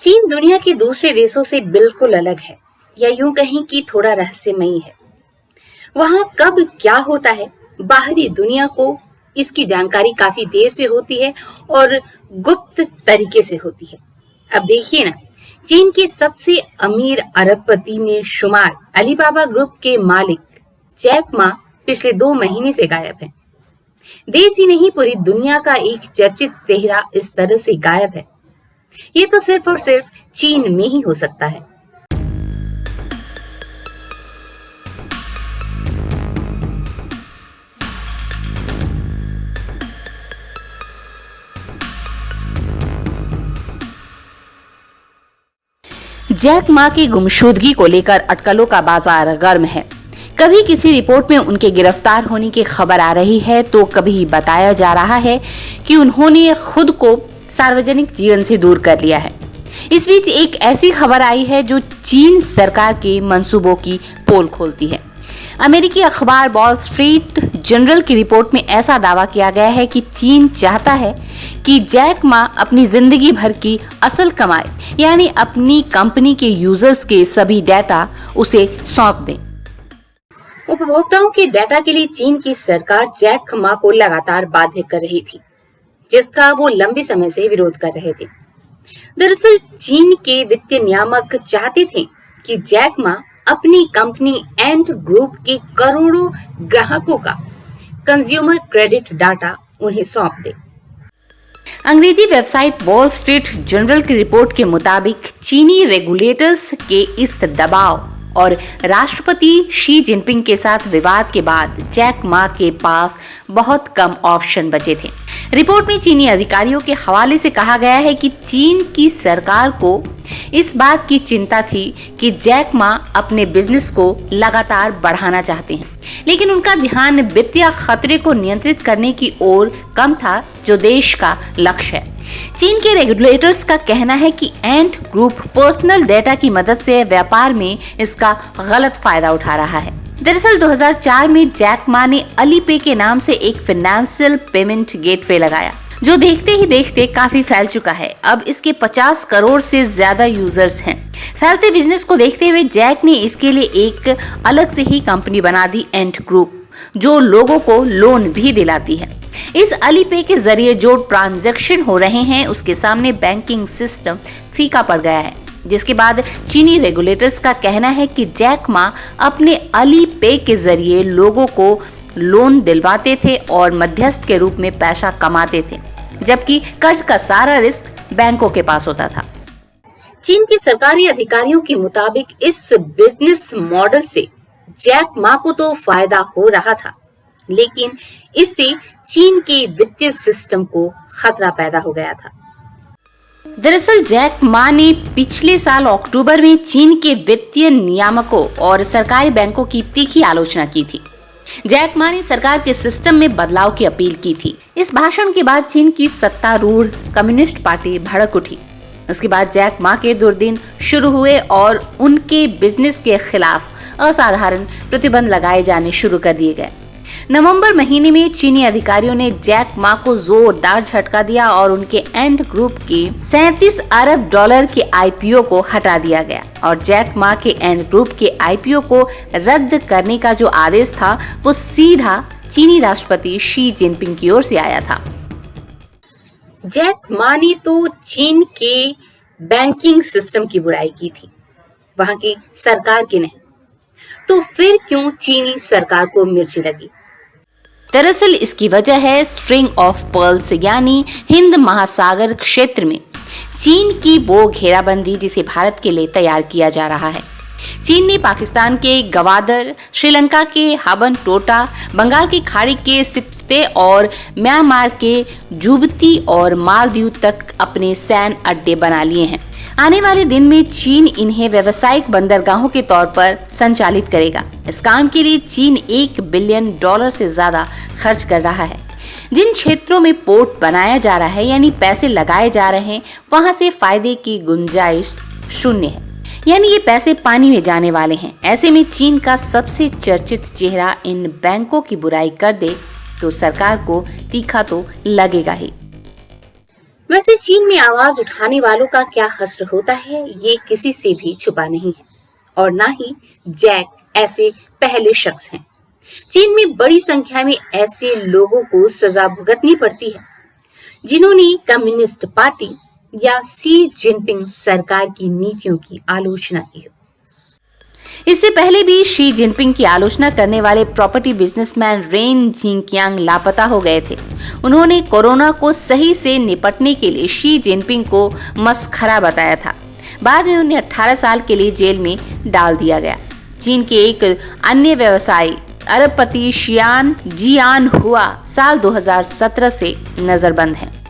चीन दुनिया के दूसरे देशों से बिल्कुल अलग है, या यूं कहें कि थोड़ा रहस्यमयी है। वहां कब क्या होता है, बाहरी दुनिया को इसकी जानकारी काफी देर से होती है और गुप्त तरीके से होती है। अब देखिए ना, चीन के सबसे अमीर अरबपति में शुमार अलीबाबा ग्रुप के मालिक जैक मा पिछले 2 महीने से गायब हैं। देश ही नहीं, पूरी दुनिया का एक चर्चित चेहरा इस तरह से गायब है। ये तो सिर्फ और सिर्फ चीन में ही हो सकता है। जैक मा की गुमशुदगी को लेकर अटकलों का बाजार गर्म है। कभी किसी रिपोर्ट में उनके गिरफ्तार होने की खबर आ रही है, तो कभी बताया जा रहा है कि उन्होंने खुद को सार्वजनिक जीवन से दूर कर लिया है। इस बीच एक ऐसी खबर आई है जो चीन सरकार के मंसूबों की पोल खोलती है। अमेरिकी अखबार वॉल स्ट्रीट जर्नल की रिपोर्ट में ऐसा दावा किया गया है कि चीन चाहता है कि जैक मा अपनी जिंदगी भर की असल कमाई यानी अपनी कंपनी के यूजर्स के सभी डेटा उसे सौंप दें। उपभोक्ताओं के डेटा के लिए चीन की सरकार जैक मा को लगातार बाध्य कर रही थी, जिसका वो लंबे समय से विरोध कर रहे थे। दरअसल चीन के वित्तीय नियामक चाहते थे कि जैक मा अपनी कंपनी एंट ग्रुप के करोड़ों ग्राहकों का कंज्यूमर क्रेडिट डाटा उन्हें सौंप दे। अंग्रेजी वेबसाइट वॉल स्ट्रीट जर्नल की रिपोर्ट के मुताबिक चीनी रेगुलेटर्स के इस दबाव और राष्ट्रपति शी जिनपिंग के साथ विवाद के बाद जैक मा के पास बहुत कम ऑप्शन बचे थे। रिपोर्ट में चीनी अधिकारियों के हवाले से कहा गया है कि चीन की सरकार को इस बात की चिंता थी कि जैक मा अपने बिजनेस को लगातार बढ़ाना चाहते हैं, लेकिन उनका ध्यान वित्तीय खतरे को नियंत्रित करने की ओर कम था, जो देश का लक्ष्य है। चीन के रेगुलेटर्स का कहना है कि एंट ग्रुप पर्सनल डेटा की मदद से व्यापार में इसका गलत फायदा उठा रहा है। दरअसल 2004 में जैक मा ने अलीपे के नाम से एक फाइनेंशियल पेमेंट गेटवे लगाया, जो देखते ही देखते काफी फैल चुका है। अब इसके 50 करोड़ से ज्यादा यूजर्स हैं। फैलते बिजनेस को देखते हुए जैक ने इसके लिए एक अलग से ही कंपनी बना दी, एंट ग्रुप, जो लोगों को लोन भी दिलाती है। इस अलीपे के जरिए जो ट्रांजैक्शन हो रहे हैं, उसके सामने बैंकिंग सिस्टम फीका पड़ गया है, जिसके बाद चीनी रेगुलेटर्स का कहना है कि जैक मा अपने अलीपे के जरिए लोगों को लोन दिलवाते थे और मध्यस्थ के रूप में पैसा कमाते थे, जबकि कर्ज का सारा रिस्क बैंकों के पास होता था। चीन के सरकारी अधिकारियों के मुताबिक इस बिजनेस मॉडल से जैक मा को तो फायदा हो रहा था, लेकिन इससे चीन के वित्तीय सिस्टम को खतरा पैदा हो गया था। दरअसल जैक मा ने पिछले साल अक्टूबर में चीन के वित्तीय नियामकों और सरकारी बैंकों की तीखी आलोचना की थी। जैक मा ने सरकार के सिस्टम में बदलाव की अपील की थी। इस भाषण के बाद चीन की सत्तारूढ़ कम्युनिस्ट पार्टी भड़क उठी। उसके बाद जैक मा के दुर्दिन शुरू हुए और उनके बिजनेस के खिलाफ असाधारण प्रतिबंध लगाए जाने शुरू कर दिए गए। नवंबर महीने में चीनी अधिकारियों ने जैक मा को जोरदार झटका दिया और उनके एंट ग्रुप के 37 अरब डॉलर के आईपीओ को हटा दिया गया और जैक मा के एंट ग्रुप के आईपीओ को रद्द करने का जो आदेश था, वो सीधा चीनी राष्ट्रपति शी जिनपिंग की ओर से आया था। जैक मा ने तो चीन के बैंकिंग सिस्टम की बुराई की थी, वहां की सरकार की नहीं। तो फिर क्यों चीनी सरकार को मिर्ची लगी? दरअसल इसकी वजह है स्ट्रिंग ऑफ पर्ल्स यानी हिंद महासागर क्षेत्र में चीन की वो घेराबंदी जिसे भारत के लिए तैयार किया जा रहा है। चीन ने पाकिस्तान के गवादर, श्रीलंका के हबन टोटा, बंगाल की खाड़ी के सित्ते और म्यांमार के जुबती और मालदीव तक अपने सैन्य अड्डे बना लिए हैं। आने वाले दिन में चीन इन्हें व्यावसायिक बंदरगाहों के तौर पर संचालित करेगा। इस काम के लिए चीन $1 बिलियन से ज्यादा खर्च कर रहा है। जिन क्षेत्रों में पोर्ट बनाया जा रहा है यानी पैसे लगाए जा रहे हैं, वहां से फायदे की गुंजाइश शून्य है, यानी ये पैसे पानी में जाने वाले हैं। ऐसे में चीन का सबसे चर्चित चेहरा इन बैंकों की बुराई कर दे तो सरकार को तीखा तो लगेगा ही। वैसे चीन में आवाज उठाने वालों का क्या हश्र होता है, ये किसी से भी छुपा नहीं है, और ना ही जैक ऐसे पहले शख्स हैं। चीन में बड़ी संख्या में ऐसे लोगों को सजा भुगतनी पड़ती है जिन्होंने कम्युनिस्ट पार्टी या शी जिनपिंग सरकार की नीतियों की आलोचना की हो। इससे पहले भी शी जिनपिंग की आलोचना करने वाले प्रॉपर्टी बिजनेसमैन रेन जिंगकियांग लापता हो गए थे। उन्होंने कोरोना को सही से निपटने के लिए शी जिनपिंग को मसखरा बताया था। बाद में उन्हें 18 साल के लिए जेल में डाल दिया गया। चीन के एक अन्य व्यवसायी अरबपति शियान जियान हुआ साल 2017 से नजरबंद है।